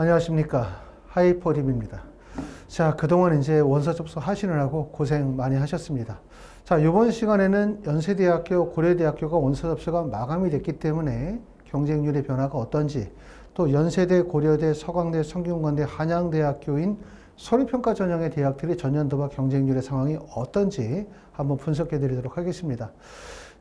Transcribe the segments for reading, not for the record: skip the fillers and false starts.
안녕하십니까. 하이퍼림입니다. 자, 그동안 이제 원서 접수하시느라고 고생 많이 하셨습니다. 자, 이번 시간에는 연세대학교, 고려대학교가 원서 접수가 마감이 됐기 때문에 경쟁률의 변화가 어떤지, 또 연세대, 고려대, 서강대, 성균관대, 한양대학교인 서류평가 전형의 대학들의 전년도와 경쟁률의 상황이 어떤지 한번 분석해 드리도록 하겠습니다.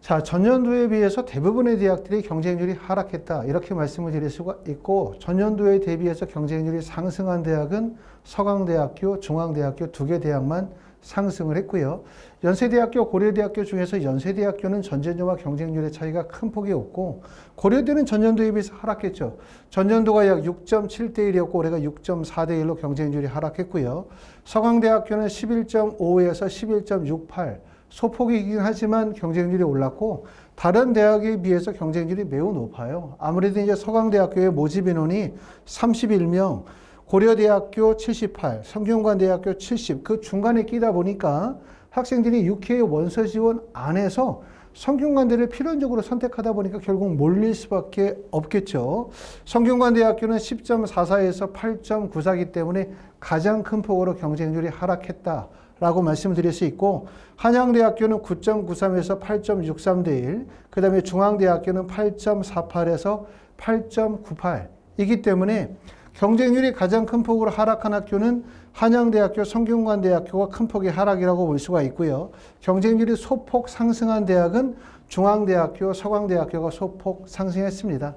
자, 전년도에 비해서 대부분의 대학들이 경쟁률이 하락했다, 이렇게 말씀을 드릴 수가 있고, 전년도에 대비해서 경쟁률이 상승한 대학은 서강대학교, 중앙대학교 두 개 대학만 상승을 했고요. 연세대학교, 고려대학교 중에서 연세대학교는 전전도와 경쟁률의 차이가 큰 폭이 없고, 고려대는 전년도에 비해서 하락했죠. 전년도가 약 6.7대 1이었고 올해가 6.4대 1로 경쟁률이 하락했고요. 서강대학교는 11.5에서 11.68, 소폭이긴 하지만 경쟁률이 올랐고, 다른 대학에 비해서 경쟁률이 매우 높아요. 아무래도 이제 서강대학교의 모집 인원이 31명, 고려대학교 78, 성균관대학교 70, 그 중간에 끼다 보니까 학생들이 6K 원서 지원 안에서 성균관대를 필연적으로 선택하다 보니까 결국 몰릴 수밖에 없겠죠. 성균관대학교는 10.44에서 8.94이기 때문에 가장 큰 폭으로 경쟁률이 하락했다라고 말씀드릴 수 있고, 한양대학교는 9.93에서 8.63대 1, 그 다음에 중앙대학교는 8.48에서 8.98이기 때문에 경쟁률이 가장 큰 폭으로 하락한 학교는 한양대학교, 성균관대학교가 큰 폭의 하락이라고 볼 수가 있고요. 경쟁률이 소폭 상승한 대학은 중앙대학교, 서강대학교가 소폭 상승했습니다.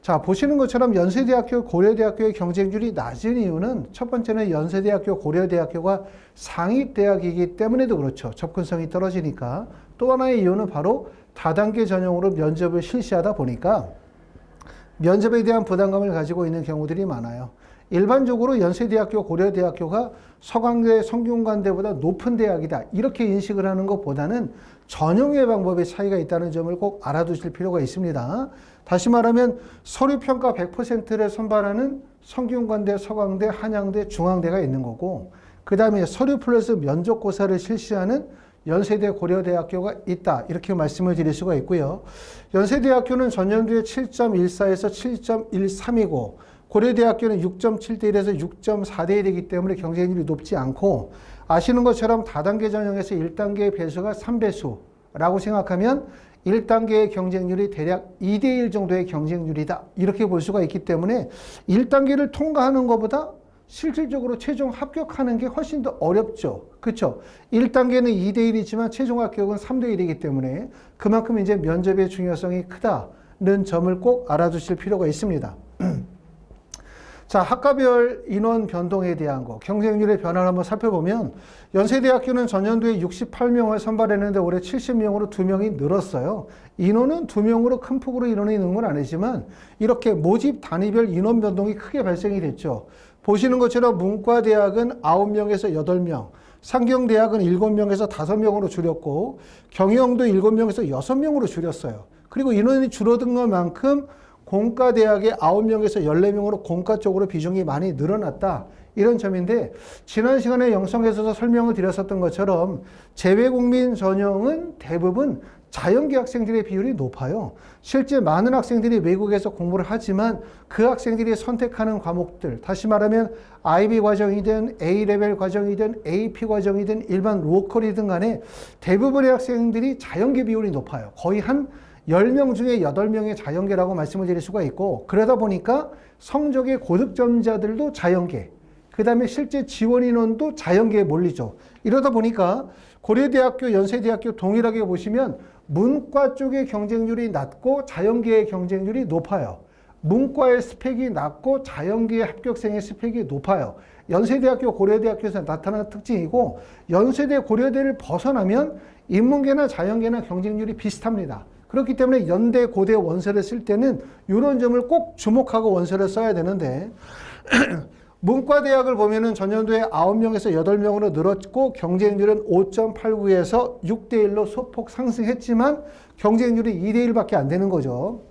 자, 보시는 것처럼 연세대학교, 고려대학교의 경쟁률이 낮은 이유는 첫 번째는 연세대학교, 고려대학교가 상위대학이기 때문에도 그렇죠. 접근성이 떨어지니까. 또 하나의 이유는 바로 다단계 전형으로 면접을 실시하다 보니까 면접에 대한 부담감을 가지고 있는 경우들이 많아요. 일반적으로 연세대학교, 고려대학교가 서강대, 성균관대보다 높은 대학이다, 이렇게 인식을 하는 것보다는 전형의 방법에 차이가 있다는 점을 꼭 알아두실 필요가 있습니다. 다시 말하면 서류평가 100%를 선발하는 성균관대, 서강대, 한양대, 중앙대가 있는 거고, 그 다음에 서류 플러스 면접고사를 실시하는 연세대, 고려대학교가 있다, 이렇게 말씀을 드릴 수가 있고요. 연세대학교는 전년도에 7.14에서 7.13이고 고려대학교는 6.7대 1에서 6.4대 1이기 때문에 경쟁률이 높지 않고, 아시는 것처럼 다단계 전형에서 1단계의 배수가 3배수라고 생각하면 1단계의 경쟁률이 대략 2대 1 정도의 경쟁률이다, 이렇게 볼 수가 있기 때문에 1단계를 통과하는 것보다 실질적으로 최종 합격하는 게 훨씬 더 어렵죠. 그렇죠? 1단계는 2대 1이지만 최종 합격은 3대 1이기 때문에 그만큼 이제 면접의 중요성이 크다는 점을 꼭 알아두실 필요가 있습니다. 자, 학과별 인원 변동에 대한 거, 경쟁률의 변화를 한번 살펴보면 연세대학교는 전년도에 68명을 선발했는데 올해 70명으로 2명이 늘었어요. 인원은 2명으로 큰 폭으로 인원이 는 건 아니지만 이렇게 모집 단위별 인원 변동이 크게 발생이 됐죠. 보시는 것처럼 문과대학은 9명에서 8명, 상경대학은 7명에서 5명으로 줄였고, 경영도 7명에서 6명으로 줄였어요. 그리고 인원이 줄어든 것만큼 공과대학의 9명에서 14명으로 공과 쪽으로 비중이 많이 늘어났다, 이런 점인데, 지난 시간에 영상에서도 설명을 드렸었던 것처럼 재외국민 전형은 대부분 자연계 학생들의 비율이 높아요. 실제 많은 학생들이 외국에서 공부를 하지만 그 학생들이 선택하는 과목들, 다시 말하면 IB 과정이든 A레벨 과정이든 AP 과정이든 일반 로컬이든 간에 대부분의 학생들이 자연계 비율이 높아요. 거의 한 10명 중에 8명의 자연계라고 말씀을 드릴 수가 있고, 그러다 보니까 성적의 고득점자들도 자연계, 그 다음에 실제 지원 인원도 자연계에 몰리죠. 이러다 보니까 고려대학교, 연세대학교 동일하게 보시면 문과 쪽의 경쟁률이 낮고 자연계의 경쟁률이 높아요. 문과의 스펙이 낮고 자연계의 합격생의 스펙이 높아요. 연세대학교, 고려대학교에서 나타나는 특징이고, 연세대, 고려대를 벗어나면 인문계나 자연계나 경쟁률이 비슷합니다. 그렇기 때문에 연대, 고대 원서를 쓸 때는 이런 점을 꼭 주목하고 원서를 써야 되는데, 문과대학을 보면은 전년도에 9명에서 8명으로 늘었고 경쟁률은 5.89에서 6대 1로 소폭 상승했지만 경쟁률이 2대 1밖에 안 되는 거죠.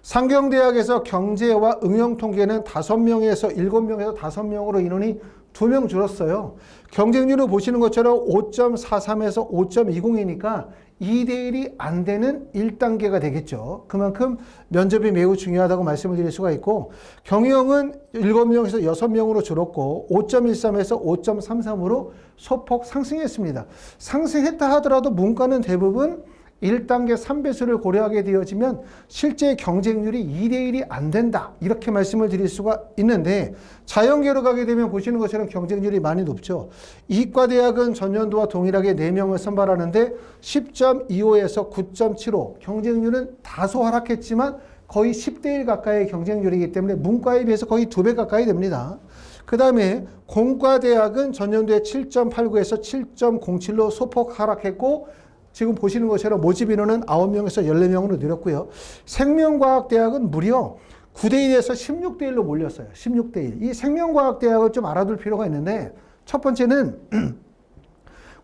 상경대학에서 경제와 응용통계는 5명에서 7명에서 5명으로 인원이 2명 줄었어요. 경쟁률을 보시는 것처럼 5.43에서 5.20이니까 2대1이 안 되는 1단계가 되겠죠. 그만큼 면접이 매우 중요하다고 말씀을 드릴 수가 있고, 경영은 7명에서 6명으로 줄었고 5.13에서 5.33으로 소폭 상승했습니다. 상승했다 하더라도 문과는 대부분 1단계 3배수를 고려하게 되어지면 실제 경쟁률이 2대1이 안 된다, 이렇게 말씀을 드릴 수가 있는데, 자연계로 가게 되면 보시는 것처럼 경쟁률이 많이 높죠. 이과대학은 전년도와 동일하게 4명을 선발하는데 10.25에서 9.75, 경쟁률은 다소 하락했지만 거의 10대1 가까이의 경쟁률이기 때문에 문과에 비해서 거의 2배 가까이 됩니다. 그 다음에 공과대학은 전년도에 7.89에서 7.07로 소폭 하락했고, 지금 보시는 것처럼 모집 인원은 9명에서 14명으로 늘었고요. 생명과학대학은 무려 9대1에서 16대1로 몰렸어요. 16대1. 이 생명과학대학을 좀 알아둘 필요가 있는데, 첫 번째는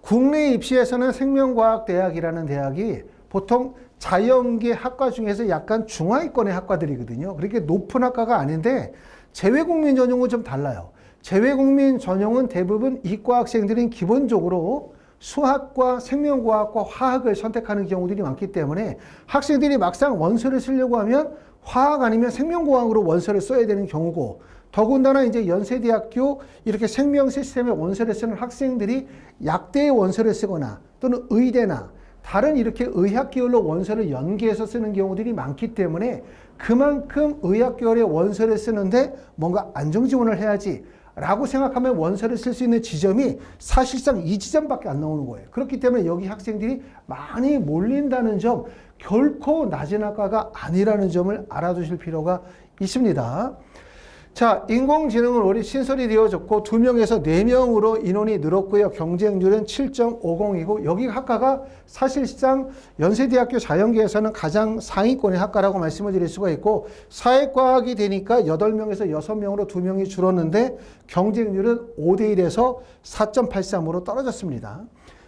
국내 입시에서는 생명과학대학이라는 대학이 보통 자연계 학과 중에서 약간 중하위권의 학과들이거든요. 그렇게 높은 학과가 아닌데 재외국민 전형은 좀 달라요. 재외국민 전형은 대부분 이과 학생들은 기본적으로 수학과 생명과학과 화학을 선택하는 경우들이 많기 때문에 학생들이 막상 원서를 쓰려고 하면 화학 아니면 생명과학으로 원서를 써야 되는 경우고, 더군다나 이제 연세대학교 이렇게 생명 시스템에 원서를 쓰는 학생들이 약대의 원서를 쓰거나 또는 의대나 다른 이렇게 의학 계열로 원서를 연계해서 쓰는 경우들이 많기 때문에 그만큼 의학 계열의 원서를 쓰는데 뭔가 안정 지원을 해야지 라고 생각하면 원서를 쓸 수 있는 지점이 사실상 이 지점밖에 안 나오는 거예요. 그렇기 때문에 여기 학생들이 많이 몰린다는 점, 결코 낮은 학과가 아니라는 점을 알아두실 필요가 있습니다. 자, 인공지능은 올해 신설이 되어졌고 2명에서 4명으로 인원이 늘었고요. 경쟁률은 7.50이고 여기 학과가 사실상 연세대학교 자연계에서는 가장 상위권의 학과라고 말씀을 드릴 수가 있고, 사회과학이 되니까 8명에서 6명으로 2명이 줄었는데 경쟁률은 5대1에서 4.83으로 떨어졌습니다.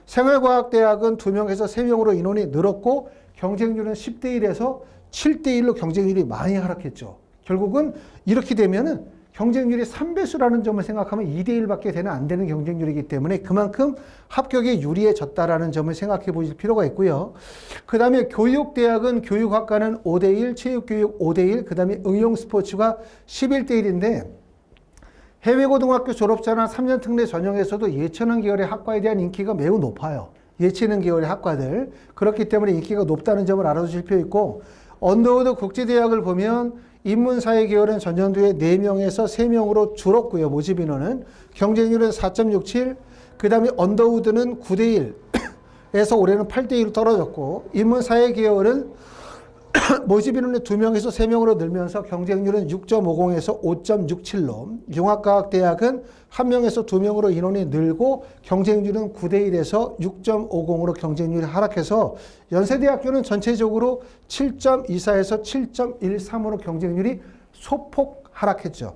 생활과학대학은 2명에서 3명으로 인원이 늘었고 경쟁률은 10대1에서 7대1로 경쟁률이 많이 하락했죠. 결국은 이렇게 되면은 경쟁률이 3배수라는 점을 생각하면 2대1밖에 되는 안 되는 경쟁률이기 때문에 그만큼 합격에 유리해졌다라는 점을 생각해 보실 필요가 있고요. 그 다음에 교육대학은 교육학과는 5대1, 체육교육 5대1, 그 다음에 응용스포츠가 11대1인데 해외고등학교 졸업자나 3년 특례 전형에서도 예체능 계열의 학과에 대한 인기가 매우 높아요. 예체능 계열의 학과들. 그렇기 때문에 인기가 높다는 점을 알아두실 필요 있고, 언더우드 국제대학을 보면 인문사회 계열은 전년도에 4명에서 3명으로 줄었고요. 모집 인원은. 경쟁률은 4.67, 그 다음에 언더우드는 9대1에서 올해는 8대1로 떨어졌고, 인문사회 계열은 모집 인원이 2명에서 3명으로 늘면서 경쟁률은 6.50에서 5.67로, 융합과학대학은 1명에서 2명으로 인원이 늘고 경쟁률은 9대1에서 6.50으로 경쟁률이 하락해서 연세대학교는 전체적으로 7.24에서 7.13으로 경쟁률이 소폭 하락했죠.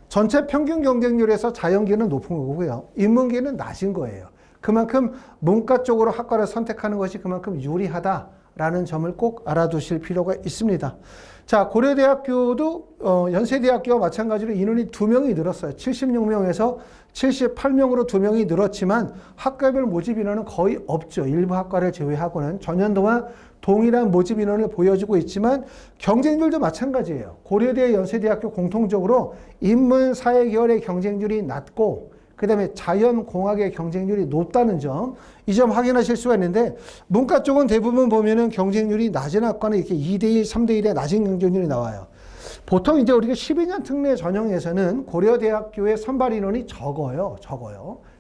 전체 평균 경쟁률에서 자연계는 높은 거고요. 인문계는 낮은 거예요. 그만큼 문과 쪽으로 학과를 선택하는 것이 그만큼 유리하다 라는 점을 꼭 알아두실 필요가 있습니다. 자, 고려대학교도 연세대학교와 마찬가지로 인원이 2명이 늘었어요. 76명에서 78명으로 2명이 늘었지만 학과별 모집 인원은 거의 없죠. 일부 학과를 제외하고는 전년도와 동일한 모집 인원을 보여주고 있지만 경쟁률도 마찬가지예요. 고려대, 연세대학교 공통적으로 인문사회 계열의 경쟁률이 낮고 그 다음에 자연공학의 경쟁률이 높다는 점, 이 점 확인하실 수가 있는데, 문과 쪽은 대부분 보면은 경쟁률이 낮은 학과는 이렇게 2대1, 3대1의 낮은 경쟁률이 나와요. 보통 이제 우리가 12년 특례 전형에서는 고려대학교의 선발 인원이 적어요.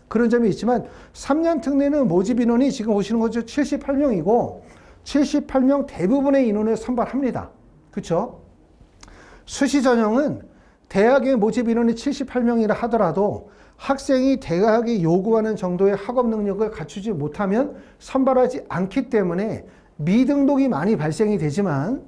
그런 점이 있지만 3년 특례는 모집 인원이 지금 보시는 것처럼 78명이고 78명 대부분의 인원을 선발합니다. 그렇죠? 수시 전형은 대학의 모집 인원이 78명이라 하더라도 학생이 대학이 요구하는 정도의 학업 능력을 갖추지 못하면 선발하지 않기 때문에 미등록이 많이 발생이 되지만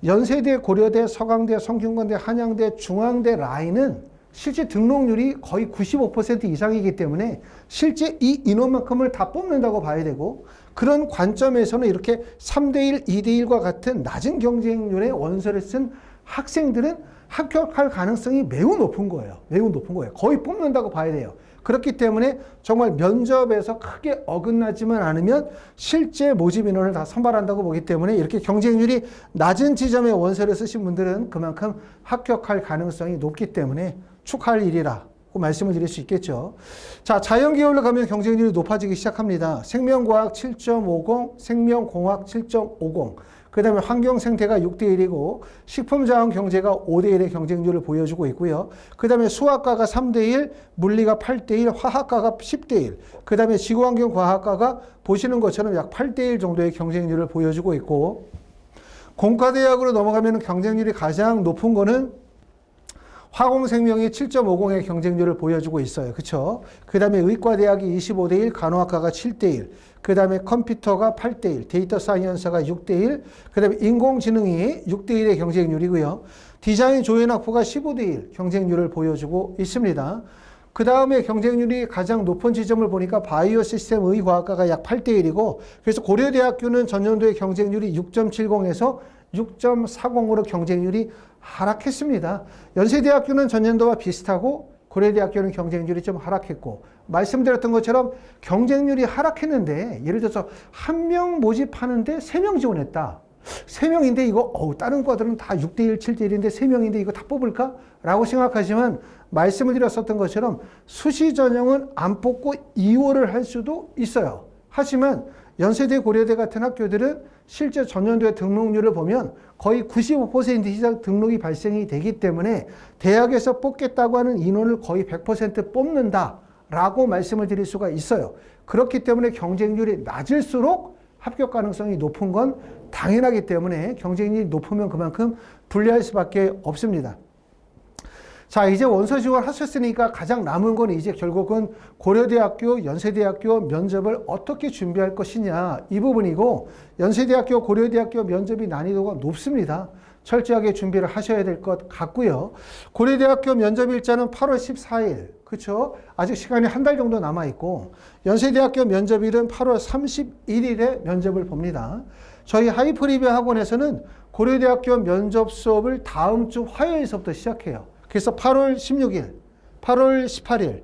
연세대, 고려대, 서강대, 성균관대, 한양대, 중앙대 라인은 실제 등록률이 거의 95% 이상이기 때문에 실제 이 인원만큼을 다 뽑는다고 봐야 되고, 그런 관점에서는 이렇게 3대1, 2대1과 같은 낮은 경쟁률의 원서를 쓴 학생들은 합격할 가능성이 매우 높은 거예요. 거의 뽑는다고 봐야 돼요. 그렇기 때문에 정말 면접에서 크게 어긋나지만 않으면 실제 모집 인원을 다 선발한다고 보기 때문에 이렇게 경쟁률이 낮은 지점에 원서를 쓰신 분들은 그만큼 합격할 가능성이 높기 때문에 축하할 일이라 말씀을 드릴 수 있겠죠. 자, 자연계열로 가면 경쟁률이 높아지기 시작합니다. 생명과학 7.50, 생명공학 7.50, 그 다음에 환경생태가 6대1이고 식품자원경제가 5대1의 경쟁률을 보여주고 있고요. 그 다음에 수학과가 3대1, 물리가 8대1, 화학과가 10대1, 그 다음에 지구환경과학과가 보시는 것처럼 약 8대1 정도의 경쟁률을 보여주고 있고, 공과대학으로 넘어가면 경쟁률이 가장 높은 거는 화공생명이 7.50의 경쟁률을 보여주고 있어요. 그렇죠? 그 다음에 의과대학이 25대1, 간호학과가 7대1, 그 다음에 컴퓨터가 8대1, 데이터 사이언스가 6대1, 그 다음에 인공지능이 6대1의 경쟁률이고요. 디자인 조연학부가 15대1 경쟁률을 보여주고 있습니다. 그 다음에 경쟁률이 가장 높은 지점을 보니까 바이오 시스템 의과학과가 약 8대1이고, 그래서 고려대학교는 전년도의 경쟁률이 6.70에서 6.40으로 경쟁률이 하락했습니다. 연세대학교는 전년도와 비슷하고 고려대학교는 경쟁률이 좀 하락했고, 말씀드렸던 것처럼 경쟁률이 하락했는데 예를 들어서 한 명 모집하는데 3명 지원했다. 3명인데 이거 다른 과들은 다 6대1, 7대1인데 3명인데 이거 다 뽑을까? 라고 생각하지만 말씀을 드렸었던 것처럼 수시 전형은 안 뽑고 2월을 할 수도 있어요. 하지만 연세대, 고려대 같은 학교들은 실제 전년도의 등록률을 보면 거의 95% 이상 등록이 발생이 되기 때문에 대학에서 뽑겠다고 하는 인원을 거의 100% 뽑는다라고 말씀을 드릴 수가 있어요. 그렇기 때문에 경쟁률이 낮을수록 합격 가능성이 높은 건 당연하기 때문에 경쟁률이 높으면 그만큼 불리할 수밖에 없습니다. 자, 이제 원서 지원하셨으니까 가장 남은 건 이제 결국은 고려대학교, 연세대학교 면접을 어떻게 준비할 것이냐 이 부분이고, 연세대학교, 고려대학교 면접이 난이도가 높습니다. 철저하게 준비를 하셔야 될 것 같고요. 고려대학교 면접 일자는 8월 14일, 그렇죠? 아직 시간이 한 달 정도 남아있고, 연세대학교 면접일은 8월 31일에 면접을 봅니다. 저희 하이프리뷰 학원에서는 고려대학교 면접 수업을 다음 주 화요일서부터 시작해요. 그래서 8월 16일, 8월 18일,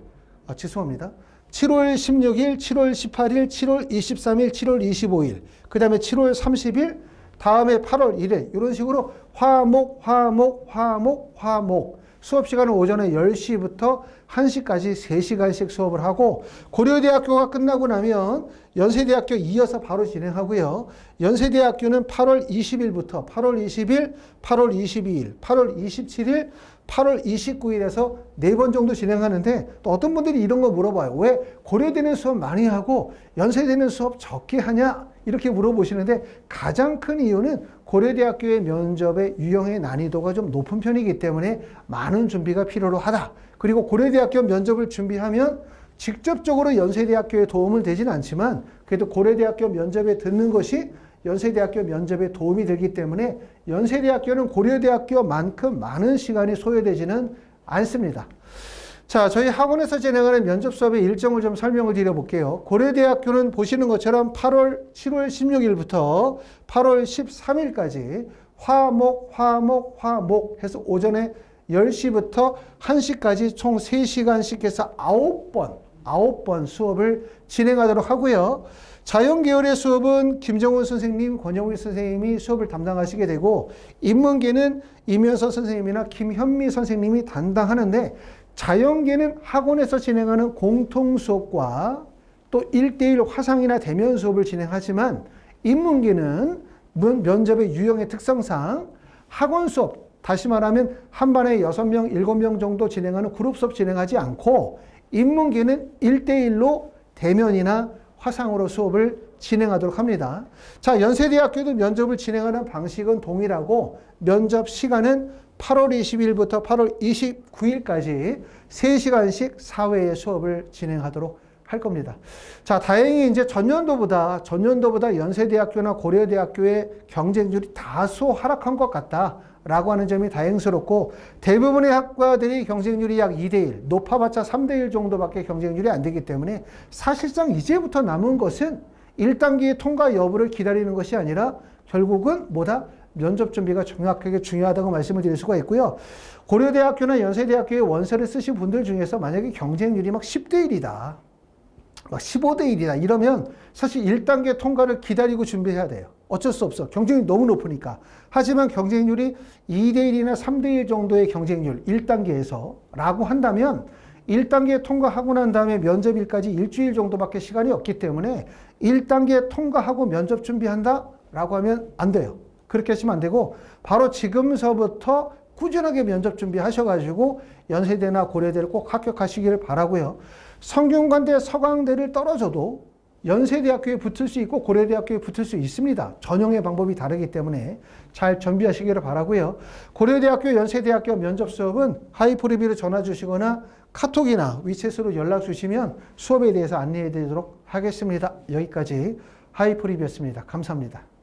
죄송합니다. 7월 16일, 7월 18일, 7월 23일, 7월 25일, 그 다음에 7월 30일, 다음에 8월 1일, 이런 식으로 화목, 수업 시간은 오전에 10시부터 1시까지 3시간씩 수업을 하고, 고려대학교가 끝나고 나면 연세대학교 이어서 바로 진행하고요. 연세대학교는 8월 20일부터 8월 20일, 8월 22일, 8월 27일, 8월 29일에서 4번 정도 진행하는데, 또 어떤 분들이 이런 거 물어봐요. 왜 고려대는 수업 많이 하고 연세대는 수업 적게 하냐? 이렇게 물어보시는데, 가장 큰 이유는 고려대학교의 면접의 유형의 난이도가 좀 높은 편이기 때문에 많은 준비가 필요로 하다. 그리고 고려대학교 면접을 준비하면 직접적으로 연세대학교에 도움을 되지는 않지만 그래도 고려대학교 면접에 듣는 것이 연세대학교 면접에 도움이 되기 때문에 연세대학교는 고려대학교만큼 많은 시간이 소요되지는 않습니다. 자, 저희 학원에서 진행하는 면접 수업의 일정을 좀 설명을 드려볼게요. 고려대학교는 보시는 것처럼 7월 16일부터 8월 13일까지 화목 해서 오전에 10시부터 1시까지 총 3시간씩 해서 9번 수업을 진행하도록 하고요. 자연계열의 수업은 김정훈 선생님, 권영일 선생님이 수업을 담당하시게 되고, 인문계는 이면서 선생님이나 김현미 선생님이 담당하는데, 자연계는 학원에서 진행하는 공통 수업과 또 1대1 화상이나 대면 수업을 진행하지만, 인문계는 면접의 유형의 특성상 학원 수업, 다시 말하면 한 반에 6명, 7명 정도 진행하는 그룹 수업 진행하지 않고, 인문계는 1대1로 대면이나 화상으로 수업을 진행하도록 합니다. 자, 연세대학교도 면접을 진행하는 방식은 동일하고, 면접 시간은 8월 20일부터 8월 29일까지 3시간씩 4회의 수업을 진행하도록 할 겁니다. 자, 다행히 이제 전년도보다 연세대학교나 고려대학교의 경쟁률이 다소 하락한 것 같다라고 하는 점이 다행스럽고, 대부분의 학과들이 경쟁률이 약 2대1, 높아봤자 3대1 정도밖에 경쟁률이 안 되기 때문에 사실상 이제부터 남은 것은 1단계의 통과 여부를 기다리는 것이 아니라 결국은 면접 준비가 정확하게 중요하다고 말씀을 드릴 수가 있고요. 고려대학교나 연세대학교의 원서를 쓰신 분들 중에서 만약에 경쟁률이 막 10대 1이다. 막 15대 1이다. 이러면 사실 1단계 통과를 기다리고 준비해야 돼요. 어쩔 수 없어. 경쟁률이 너무 높으니까. 하지만 경쟁률이 2대 1이나 3대 1 정도의 경쟁률 1단계에서 라고 한다면 1단계 통과하고 난 다음에 면접일까지 일주일 정도밖에 시간이 없기 때문에 1단계 통과하고 면접 준비한다? 라고 하면 안 돼요. 그렇게 하시면 안 되고 바로 지금서부터 꾸준하게 면접 준비하셔가지고 연세대나 고려대를 꼭 합격하시기를 바라고요. 성균관대, 서강대를 떨어져도 연세대학교에 붙을 수 있고 고려대학교에 붙을 수 있습니다. 전형의 방법이 다르기 때문에 잘 준비하시기를 바라고요. 고려대학교, 연세대학교 면접 수업은 하이프리뷰를 전화 주시거나 카톡이나 위챗으로 연락 주시면 수업에 대해서 안내해 드리도록 하겠습니다. 여기까지 하이프리뷰였습니다. 감사합니다.